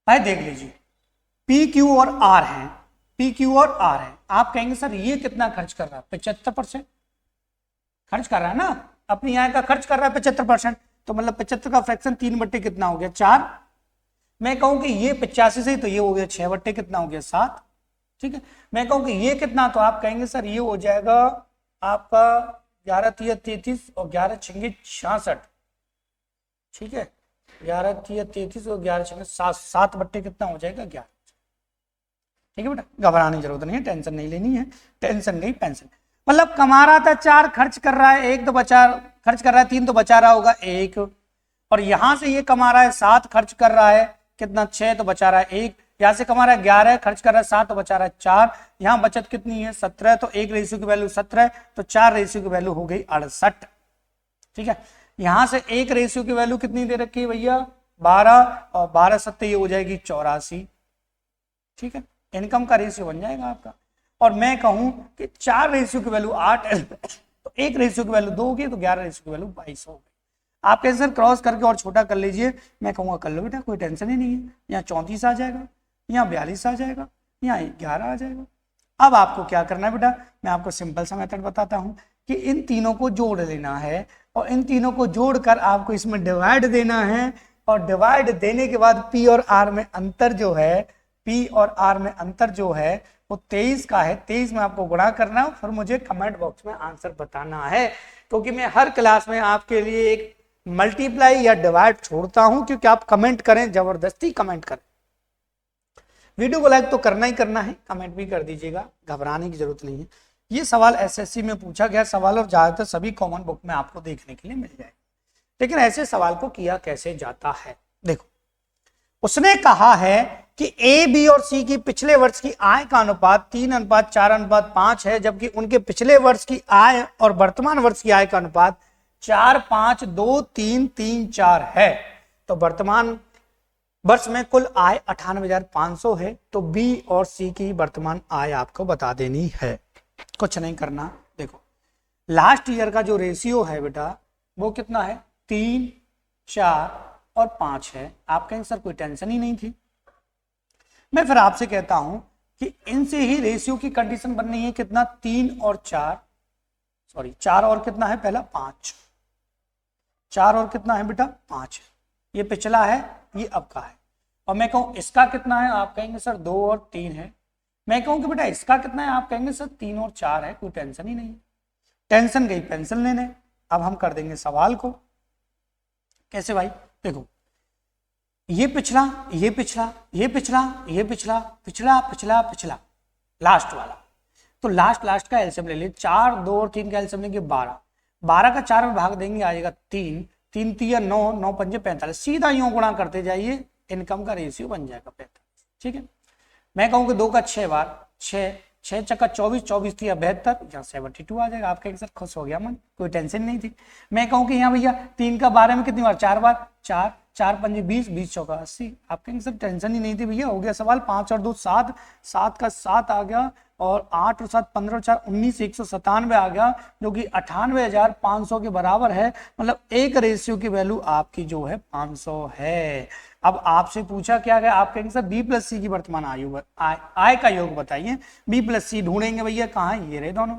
भाई देख लीजिए, पी क्यू और आर है, पी क्यू और आर है। आप कहेंगे सर ये कितना खर्च कर रहा है, 75% खर्च कर रहा है ना, अपनी आय का खर्च कर रहा है 75%, तो मतलब 75 का फ्रैक्शन 3 कितना हो गया 4। मैं कहूं कि ये 85 से, तो ये हो गया 6 कितना हो गया 7, ठीक है। मैं कहूं कि ये कितना, तो आप कहेंगे सर ये हो जाएगा आपका 11 तिया 33 और 11 छंगे 66, ठीक है, 11 तिया 33 और 11 छंगे 7 कितना हो जाएगा 11, ठीक है बेटा। घबराने की जरूरत नहीं है, टेंशन नहीं लेनी है, टेंशन नहीं पेंशन। मतलब कमा रहा था 4, खर्च कर रहा है 1, तो बचा, खर्च कर रहा है 3, तो बचा रहा होगा 1, और यहां से ये कमा रहा है 7, खर्च कर रहा है कितना 6, तो बचा रहा है 1, यहां से कमा रहा है 11, खर्च कर रहा है 7, तो बचा रहा है 4, यहां बचत कितनी है 17, तो एक रेशियो की वैल्यू 17, तो 4 रेशियो की वैल्यू हो गई 68, ठीक है। यहां से एक रेशियो की वैल्यू कितनी दे रखी है भैया 12, और 12 7 ये हो जाएगी 84, ठीक है, इनकम का रेशियो बन जाएगा आपका। और मैं कहूं कि 4 रेशियो की वैल्यू 8 है, तो एक रेशियो की वैल्यू 2 होगी, तो 11 रेशियो की वैल्यू 22 हो गई। आप कैसे सर क्रॉस करके और छोटा कर लीजिए, मैं कहूँगा कर लो बेटा, कोई टेंशन ही नहीं है। यहाँ 34 आ जाएगा, यहाँ 42 आ जाएगा, यहाँ 11 आ जाएगा। अब आपको क्या करना है बेटा, मैं आपको सिंपल सा मेथड बताता हूँ कि इन तीनों को जोड़ लेना है, और इन तीनों को जोड़कर आपको इसमें डिवाइड देना है, और डिवाइड देने के बाद पी और आर में अंतर जो है, पी और आर में अंतर जो है वो 23 का है। 23 में आपको गुणा करना है, फिर मुझे कमेंट बॉक्स में आंसर बताना है, क्योंकि मैं हर क्लास में आपके लिए एक मल्टीप्लाई या डिवाइड छोड़ता हूं, क्योंकि आप कमेंट करें, जबरदस्ती कमेंट करें। वीडियो को लाइक तो करना ही करना है, कमेंट भी कर दीजिएगा, घबराने की जरूरत नहीं है। ये सवाल एसएससी में पूछा गया सवाल, और ज्यादातर सभी कॉमन बुक में आपको देखने के लिए मिल जाएगा। लेकिन ऐसे सवाल को किया कैसे जाता है, देखो उसने कहा है कि ए, बी और सी की पिछले वर्ष की आय का अनुपात 3:4:5 है, जबकि उनके पिछले वर्ष की आय और वर्तमान वर्ष की आय का अनुपात 4:5:2:3:3:4 है। तो वर्तमान वर्ष में कुल आय 98,500 है, तो बी और सी की वर्तमान आय आपको बता देनी है, कुछ नहीं करना। देखो लास्ट ईयर का जो रेशियो है बेटा वो कितना है 3, 4 और 5 है। आप कहेंगे सर कोई टेंशन ही नहीं थी, मैं फिर आपसे कहता हूं कि इनसे ही रेशियो की कंडीशन बननी है, कितना 3 और 4, सॉरी 4 और कितना है पहला 5, 4 और कितना है बेटा 5, ये पिछला है ये अब का है। और मैं कहूँ इसका कितना है, आप कहेंगे सर 2 और 3 है। मैं कहूँ कि बेटा इसका कितना है, आप कहेंगे सर 3 और 4 है, कोई टेंशन ही नहीं। टेंशन गई पेंसिल लेने। अब हम कर देंगे सवाल को। कैसे भाई, देखो ये पिछला, ये पिछला, ये पिछला, ये पिछला, पिछला पिछला पिछला, लास्ट वाला। तो लास्ट का एलसीएम ले लिए, 4, 2 और 3 का एलसीएम लेंगे 12। 12 का 4 में भाग देंगे, आएगा 3, 3 तिया 9, 9 पंजे 45। सीधा यूं गुणा करते जाइए, इनकम का रेशियो बन जाएगा 45। ठीक है। मैं कहूँ कि 2 का 6 बार, 6, 6 चक्का 24, 24 तिया 72, यहाँ 72 आ जाएगा। आपका सर खुश हो गया मन, कोई टेंशन नहीं थी। मैं कहूँ कि यहाँ भैया 3 का 12 में कितनी बार, 4 बार, 4, 4 पंजे 20, 20 चौका 80। आपके सर टेंशन ही नहीं थी भैया, हो गया सवाल। 5 और 2 7, 7 का 7 आ गया, और 8 और 7 15 और 4 19, 197 आ गया, जो कि 98,500 के बराबर है। मतलब एक रेशियो की वैल्यू आपकी जो है 500 है। अब आपसे पूछा क्या गया, आप कहेंगे सर बी प्लस सी की वर्तमान आयु, आय का योग बताइए। बी प्लस सी ढूंढेंगे भैया, कहाँ है, ये रहे दोनों,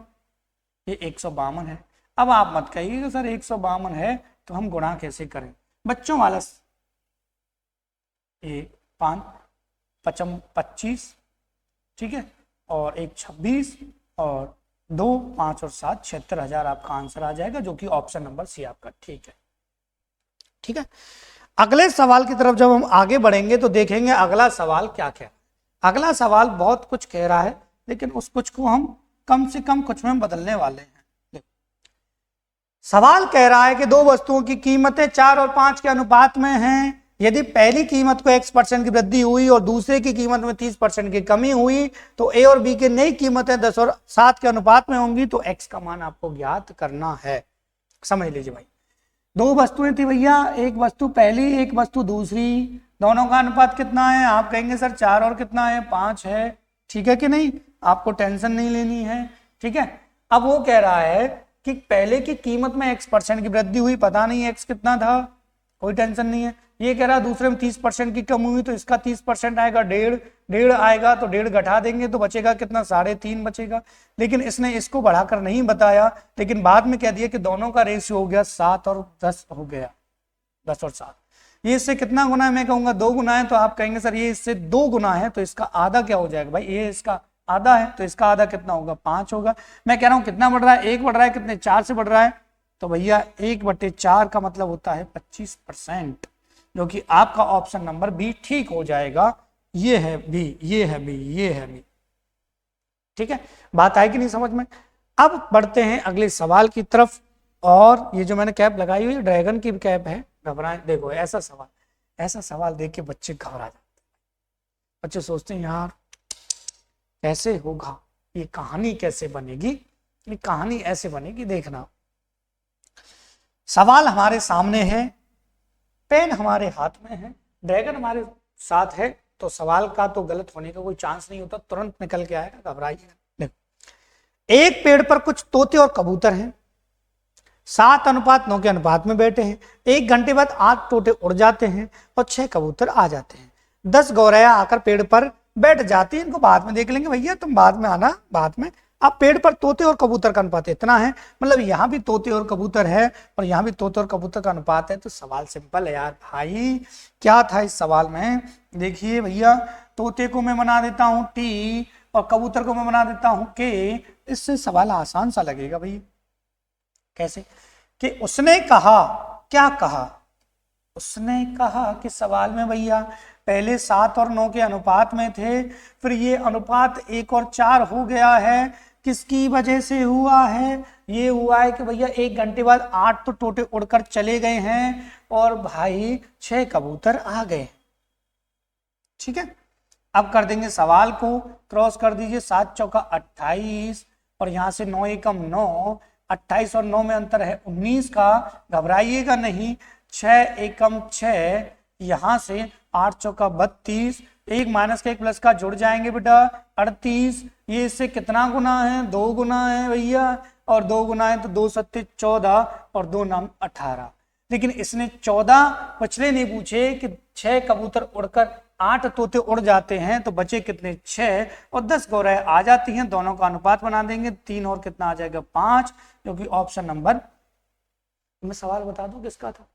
ये 152 है। अब आप मत कहिए सर 152 है तो हम गुणा कैसे करें, बच्चों वाला। ये 5 पचम 25, ठीक है, और 1 26, और 2 5 और 7 76,000 आपका आंसर आ जाएगा, जो कि ऑप्शन नंबर सी आपका ठीक है। ठीक है, अगले सवाल की तरफ जब हम आगे बढ़ेंगे तो देखेंगे अगला सवाल क्या क्या। अगला सवाल बहुत कुछ कह रहा है, लेकिन उस कुछ को हम कम से कम कुछ में बदलने वाले हैं। सवाल कह रहा है कि दो वस्तुओं की कीमतें 4 और 5 के अनुपात में हैं। यदि पहली कीमत को x% की वृद्धि हुई और दूसरे की कीमत में 30% की कमी हुई, तो ए और बी की नई कीमतें 10 और 7 के अनुपात में होंगी। तो x का मान आपको ज्ञात करना है। समझ लीजिए भाई, दो वस्तुएं थी भैया, एक वस्तु पहली, एक वस्तु दूसरी, दोनों का अनुपात कितना है, आप कहेंगे सर 4 और कितना है, 5 है। ठीक है कि नहीं, आपको टेंशन नहीं लेनी है। ठीक है, अब वो कह रहा है कि पहले की कीमत में x% की वृद्धि हुई, पता नहीं x कितना था, कोई टेंशन नहीं है। ये कह रहा है दूसरे में 30% की कमी हुई, तो इसका 30% आएगा 1.5 आएगा, तो 1.5 घटा देंगे तो बचेगा कितना, 3.5 बचेगा। लेकिन इसने इसको बढ़ाकर नहीं बताया, लेकिन बाद में कह दिया कि दोनों का रेशियो हो गया 7 और 10 हो गया, 10 और 7। ये इससे कितना गुना है, मैं कहूंगा 2 गुना है। तो आप कहेंगे सर ये इससे 2 गुना है, तो इसका आधा क्या हो जाएगा भाई, ये इसका आधा है, तो इसका आधा कितना होगा, 5 होगा। मैं कह रहा हूं कितना बढ़ रहा है, 1 बढ़ रहा है, कितने, 4 से बढ़ रहा है, तो भैया 1/4 का मतलब होता है 25%, जो कि आपका ऑप्शन नंबर बी ठीक हो जाएगा। ये है बी, ये है बी, ये है बी। ठीक है, बात आई कि नहीं समझ में। अब बढ़ते हैं अगले सवाल की तरफ। और ये जो मैंने कैप लगाई हुई ड्रैगन की कैप है, घबराए, देखो ऐसा सवाल देख के बच्चे घबरा जाते हैं। बच्चे सोचते हैं यार कैसे होगा, ये कहानी कैसे बनेगी, ये कहानी ऐसे बनेगी। देखना, सवाल हमारे सामने है, पेन हमारे हाथ में है, ड्रैगन हमारे साथ है, तो सवाल का तो गलत होने का कोई चांस नहीं होता, तुरंत निकल के आएगा, घबराइए। देखो, एक पेड़ पर कुछ तोते और कबूतर हैं, 7:9 के अनुपात में बैठे हैं। 1 घंटे बाद 8 तोते उड़ जाते हैं और 6 कबूतर आ जाते हैं। 10 गौरैया आकर पेड़ पर बैठ जाती है। इनको बाद में देख लेंगे भैया, तुम बाद में आना, बाद में। अब पेड़ पर तोते और कबूतर का अनुपात इतना है, मतलब यहाँ भी तोते और कबूतर है और यहाँ भी तोते और कबूतर का अनुपात है। तो सवाल सिंपल है यार भाई, क्या था इस सवाल में, देखिए भैया, तोते को मैं बना देता हूँ टी और कबूतर को मैं बना देता हूँ के। इससे सवाल आसान सा लगेगा भैया। कैसे, कि उसने कहा, क्या कहा, उसने कहा कि सवाल में भैया पहले 7 और 9 के अनुपात में थे, फिर ये अनुपात 1 और 4 हो गया है। किसकी वजह से हुआ है, ये हुआ है कि भैया 1 घंटे बाद 8 तो तोते उड़कर चले गए हैं और भाई 6 कबूतर आ गए। ठीक है, अब कर देंगे सवाल को, क्रॉस कर दीजिए, 7 चौका 28 और यहां से 9 एकम 9, 28 और 9 में अंतर है 19 का, घबराइएगा नहीं। 6 एकम 6, यहां से 8 चौका 32, 1 माइनस का 1 प्लस का जुड़ जाएंगे बेटा 38। ये इससे कितना गुना है, 2 गुना है भैया, और 2 गुना है तो 2 सत्ते 14 और 2 नाम 18। लेकिन इसने 14 पिछले नहीं पूछे कि 6 कबूतर उड़कर 8 तोते उड़ जाते हैं, तो बचे कितने, 6 और 10 गौरैया आ जाती हैं। दोनों का अनुपात बना देंगे, 3 और कितना आ जाएगा, 5, जो कि ऑप्शन नंबर, मैं सवाल बता दूं किसका था,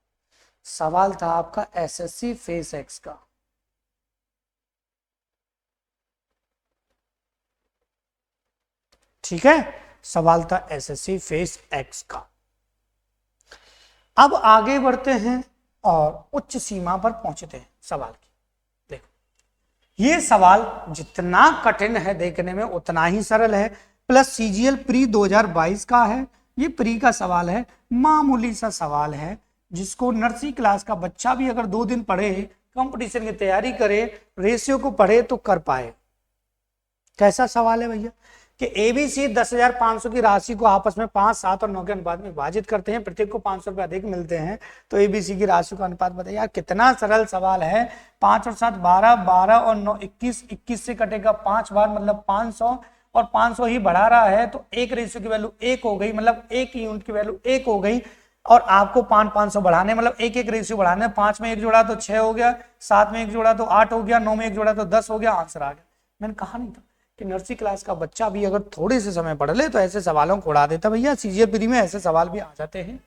सवाल था आपका एसएससी फेस एक्स का। ठीक है, सवाल था एसएससी फेस एक्स का। अब आगे बढ़ते हैं और उच्च सीमा पर पहुंचते हैं सवाल की। देखो ये सवाल जितना कठिन है देखने में उतना ही सरल है, प्लस सीजीएल प्री 2022 का है। ये प्री का सवाल है, मामूली सा सवाल है जिसको नर्सरी क्लास का बच्चा भी अगर 2 दिन पढ़े, कंपटीशन की तैयारी करे, रेशियो को पढ़े तो कर पाए। कैसा सवाल है भैया कि एबीसी 10,500 की राशि को आपस में 5, 7 और 9 के अनुपात में विभाजित करते हैं, प्रत्येक को 500 रुपए अधिक मिलते हैं, तो एबीसी की राशि का अनुपात बताइए। यार कितना सरल सवाल है। 5 और 7 12, 12 और 9 21, 21 से कटेगा 5 बार मतलब 500, और 500 ही बढ़ा रहा है तो एक रेशियो की वैल्यू 1 हो गई, मतलब एक यूनिट की वैल्यू 1 हो गई। और आपको 500 बढ़ाने मतलब एक एक रेशियो बढ़ाने, 5 में 1 जोड़ा तो 6 हो गया, 7 में 1 जोड़ा तो 8 हो गया, 9 में 1 जोड़ा तो 10 हो गया, आंसर आ गया। मैंने कहा नहीं था कि नर्सरी क्लास का बच्चा भी अगर थोड़े से समय पढ़ ले तो ऐसे सवालों को उड़ा देता। भैया सीजीएल प्री में ऐसे सवाल भी आ जाते हैं,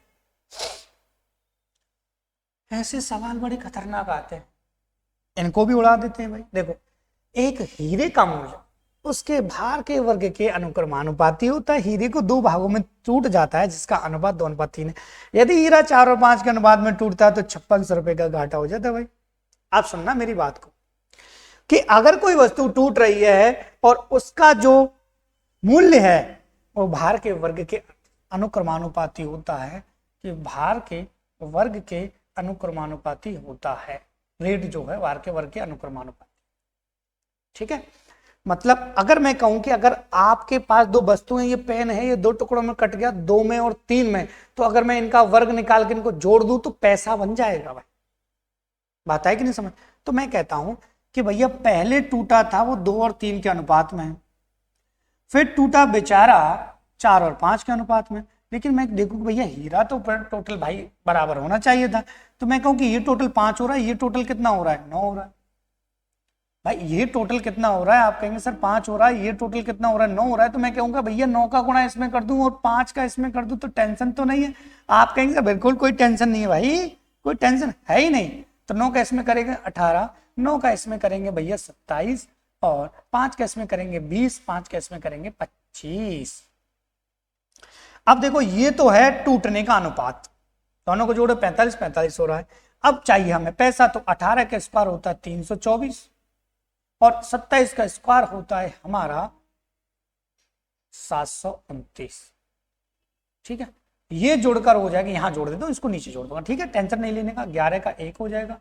ऐसे सवाल बड़े खतरनाक आते हैं, इनको भी उड़ा देते हैं भाई। देखो एक हीरे का मूल्य उसके भार के वर्ग के अनुक्रमानुपाती होता है। हीरे को 2 भागों में टूट जाता है जिसका अनुपात 2:3 है। यदि हीरा 4 और 5 के अनुपात में टूटता है तो 5600 रुपए का घाटा हो जाता है भाई। आप सुनना मेरी बात को कि अगर कोई वस्तु टूट रही है और उसका जो मूल्य है वो भार के वर्ग के अनुक्रमानुपाती होता है, कि भार के वर्ग के अनुक्रमानुपाती होता है, रेट जो है भार के वर्ग के अनुक्रमानुपाती। ठीक है, मतलब अगर मैं कहूं कि अगर आपके पास 2 वस्तुएं, ये पेन है, ये 2 टुकड़ों में कट गया, 2 में और 3 में, तो अगर मैं इनका वर्ग निकाल के इनको जोड़ दूं तो पैसा बन जाएगा भाई। बात है कि नहीं समझ? तो मैं कहता हूं कि भैया पहले टूटा था वो 2 और 3 के अनुपात में, फिर टूटा बेचारा 4 और 5 के अनुपात में। लेकिन मैं देखूं कि भैया हीरा तो टोटल भाई बराबर होना चाहिए था, तो मैं कहूं कि ये टोटल 5 हो रहा है, ये टोटल कितना हो रहा है, 9 हो रहा है। भाई ये टोटल कितना हो रहा है? आप कहेंगे सर 5 हो रहा है, ये टोटल कितना हो रहा है, 9 हो रहा है। तो मैं कहूंगा भैया 9 का गुणा इसमें कर दूं और 5 का इसमें कर दूं तो टेंशन तो नहीं है। आप कहेंगे सर बिल्कुल कोई टेंशन नहीं है भाई, कोई टेंशन है ही नहीं। तो 9 का इसमें करेंगे 18, 9 का इसमें करेंगे भैया 27, और 5 का इसमें करेंगे 20, 5 का इसमें करेंगे 25। अब देखो ये तो है टूटने का अनुपात, दोनों को जोड़ो 45, 45 हो रहा है। अब चाहिए हमें पैसा, तो 18 का स्क्वायर होता है 324 और 27 का स्क्वायर होता है हमारा 729। ठीक है, ये जोड़कर हो जाएगा, यहां जोड़ देता हूं, इसको नीचे जोड़ दूंगा। ठीक है, टेंशन नहीं लेने का। 11 का 1 हो जाएगा,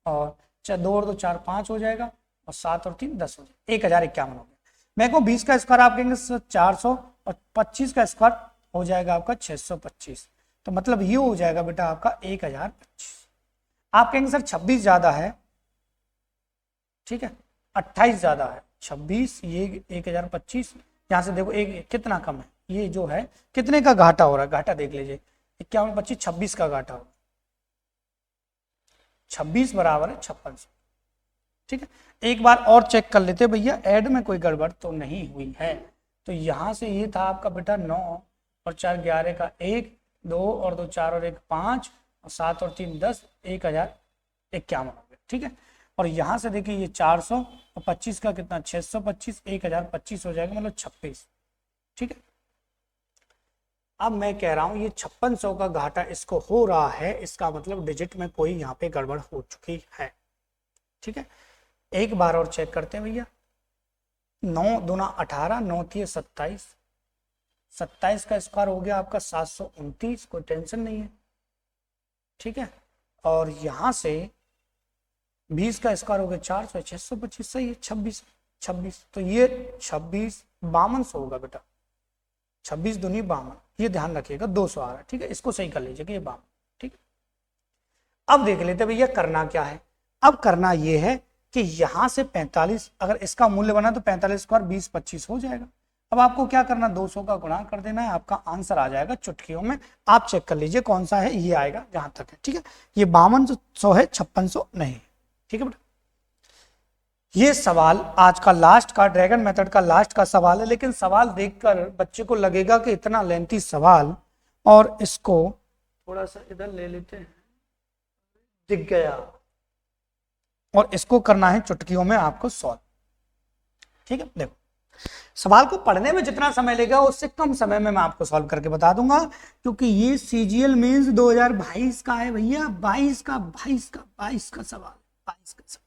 और 2 और 2 4 5 हो जाएगा, और 7 और 3 10 हो जाएगा, 1051 हो गया। मैं को 20 का स्क्वायर आप कहेंगे 400, और 25 का स्क्वायर हो जाएगा आपका 625। तो मतलब ये हो जाएगा बेटा आपका 1025। आप कहेंगे सर 26 ज्यादा है, ठीक है 28 ज्यादा है, 26 ये 1025, यहां से देखो एक कितना कम है, ये जो है कितने का घाटा हो रहा है, घाटा देख लीजिए 51 25 26 का घाटा हो, 26 बराबर है 5600। ठीक है, एक बार और चेक कर लेते भैया ऐड में कोई गड़बड़ तो नहीं हुई है। तो यहां से ये था आपका बेटा 9 और 4 11 का 1, 2 और 2 4 और 1 5, और 7 और 3 10, 1051 हो गया। ठीक है, और यहां से देखिए ये 400 और 25 का कितना 625, 1025 हो जाएगा, मतलब 26। ठीक है, अब मैं कह रहा हूं ये 5600 का घाटा इसको हो रहा है, इसका मतलब डिजिट में कोई यहाँ पे गड़बड़ हो चुकी है। ठीक है, एक बार और चेक करते हैं भैया, 9 दूना 18, 9 थी 27, 27 का स्क्वायर हो गया आपका 729, कोई टेंशन नहीं है। ठीक है, और यहां से 20 का स्क्वायर हो गया 400, 625, सही है 26 26, तो ये 26 5200 होगा बेटा, 26 दूनी 52, ये ध्यान रखिएगा 200 आ रहा है। ठीक है, इसको सही कर लीजिएगा ये 52। ठीक, अब देख लेते भैया करना क्या है। अब करना ये है कि यहां से 45 अगर इसका मूल्य बना तो 45 स्क्वायर 20 25 हो जाएगा। अब आपको क्या करना, 200 का गुणा कर देना है, आपका आंसर आ जाएगा चुटकियों में। आप चेक कर लीजिए कौन सा है, ये आएगा जहां तक है। ठीक है, ये 5200 है, 5600 नहीं। ठीक है बेटा, ये सवाल आज का लास्ट का ड्रैगन मेथड का लास्ट का सवाल है, लेकिन सवाल देखकर बच्चे को लगेगा कि इतना लेंथी सवाल, और इसको थोड़ा सा इधर ले लेते हैं, दिख गया। और इसको करना है चुटकियों में आपको सॉल्व। ठीक है, देखो सवाल को पढ़ने में जितना समय लेगा उससे कम समय में मैं आपको सॉल्व करके बता दूंगा, क्योंकि ये सीजीएल मेंस 2022 का है भैया, 22 का सवाल, 22 का सवाल,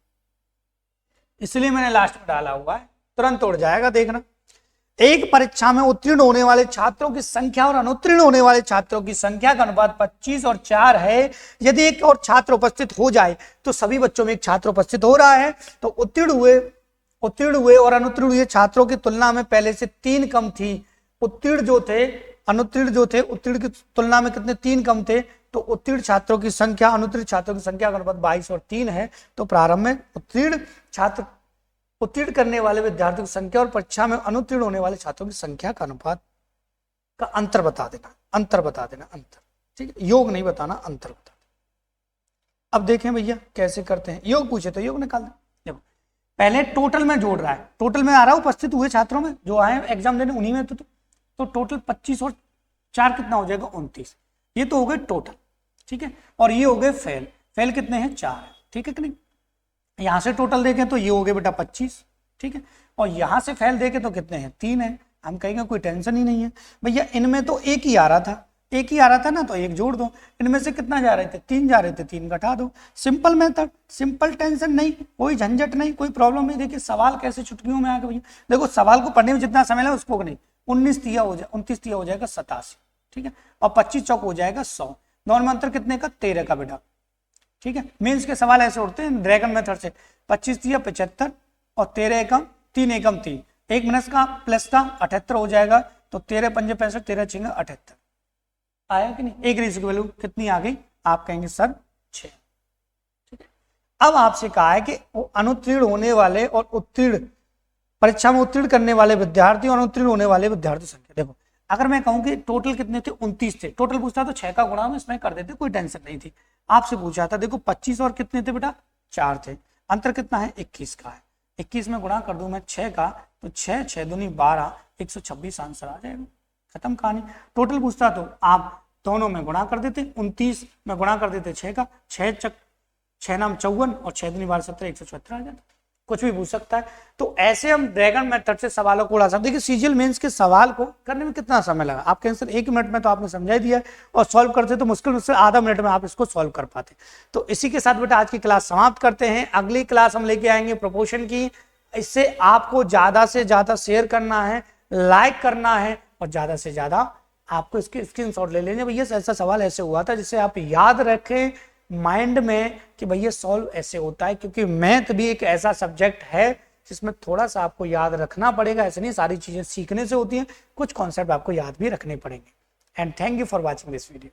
इसलिए मैंने लास्ट में डाला हुआ है, तुरंत उड़ जाएगा देखना। एक परीक्षा में उत्तीर्ण होने वाले छात्रों की संख्या और अनुत्तीर्ण होने वाले छात्रों की संख्या का अनुपात 25 और 4 है। यदि एक और छात्र उपस्थित हो जाए तो सभी बच्चों में एक छात्र उपस्थित हो रहा है, तो उत्तीर्ण हुए और अनुत्तीर्ण हुए छात्रों की तुलना में पहले से 3 कम थी। उत्तीर्ण जो थे उत्तीर्ण की तुलना में कितने 3 कम थे, तो उत्तीर्ण छात्रों की संख्या अनुत्तीर्ण छात्रों की संख्या का अनुपात 22 और 3 है। तो प्रारंभ में उत्तीर्ण करने वाले विद्यार्थियों की संख्या और परीक्षा में अनुत्तीर्ण होने वाले छात्रों की संख्या का अनुपात का अंतर बता देना, अंतर। ठीक है, योग नहीं बताना, अंतर बता देना। अब देखें भैया कैसे करते हैं, योग पूछे तो योग निकाल दें। देखो पहले टोटल में जोड़ रहा है, टोटल में आ रहा है उपस्थित हुए छात्रों में जो आए एग्जाम देने उन्हीं में, तो टोटल 25 और 4 कितना हो जाएगा 29। ये तो हो गए टोटल, ठीक है, और ये हो गए फेल कितने हैं 4, ठीक है कि नहीं। यहां से टोटल देखें तो ये हो गए बेटा 25, ठीक है, और यहां से फेल देखें तो कितने हैं 3 है। हम कहेंगे कोई टेंशन ही नहीं है भैया, इनमें तो एक ही आ रहा था ना, तो एक जोड़ दो। इनमें से कितना जा रहे थे 3 जा रहे थे, 3 घटा दो। सिंपल मेथड, सिंपल, टेंशन नहीं, कोई झंझट नहीं, कोई प्रॉब्लम नहीं। देखिए सवाल कैसे चुटकियों में आ गए भैया, देखो सवाल को पढ़ने में जितना समय लगा उसको नहीं, 29 तिया हो जाएगा 87, ठीक है, और 25 चौक हो जाएगा 100। दोनों में अंतर कितने का 13 का बेटा, ठीक है। मेंस के सवाल ऐसे उठते हैं ड्रैगन मेथड से, 25 तिया 75 और 13 एकम 3 एकम 3, एक माइनस का प्लस का 78 हो जाएगा, तो 13 पंजे 65, 13 छिंगा 78 आया कि नहीं। एक रेशियो की वैल्यू कितनी आ गई, आप कहेंगे सर 6, ठीक है। अब आपसे कहा है कि अनुत्तीर्ण होने वाले और उत्तीर्ण, परीक्षा में उत्तीर्ण करने वाले विद्यार्थी और अनुत्तीर्ण होने वाले विद्यार्थी संख्या। देखो अगर मैं कहूं कि टोटल कितने थे 29 थे, टोटल पूछता तो 6 का गुणा हम इसमें कर देते, कोई टेंशन नहीं थी। आपसे पूछा था देखो 25 और कितने थे बेटा 4 थे, अंतर कितना है 21 का है। 21 में गुणा कर दूं मैं 6 का, तो 6 6 दूनी 12, 126 आंसर आ जाएगा, खत्म कहानी। टोटल पूछता तो आप दोनों में गुणा कर देते, 29 में गुणा कर देते 6 का, 6 नाम 54 और 6 दूनी 12 17, 176 आ जाता। कुछ भी पूछ सकता है। तो ऐसे हम ड्रैगन मेथड से सवालों को उड़ा सकते। देखिए सीजीएल मेंस के सवाल को करने में कितना समय लगा, आपके आंसर 1 मिनट में तो आपने समझा दिया है, और सॉल्व करते तो मुश्किल से आधा मिनट में आप इसको सॉल्व कर पाते। तो इसी के साथ बेटा आज की क्लास समाप्त करते हैं। अगली क्लास हम लेके आएंगे प्रोपोर्शन की। इससे आपको ज्यादा से ज्यादा शेयर करना है, लाइक करना है, और ज्यादा से ज्यादा आपको इसके स्क्रीनशॉट ले लेंगे। भैया ऐसा सवाल ऐसे हुआ था, जिसे आप याद रखें माइंड में कि भैया सॉल्व ऐसे होता है, क्योंकि मैथ भी एक ऐसा सब्जेक्ट है जिसमें थोड़ा सा आपको याद रखना पड़ेगा। ऐसे नहीं सारी चीजें सीखने से होती हैं, कुछ कॉन्सेप्ट आपको याद भी रखने पड़ेंगे। And thank you for watching this video.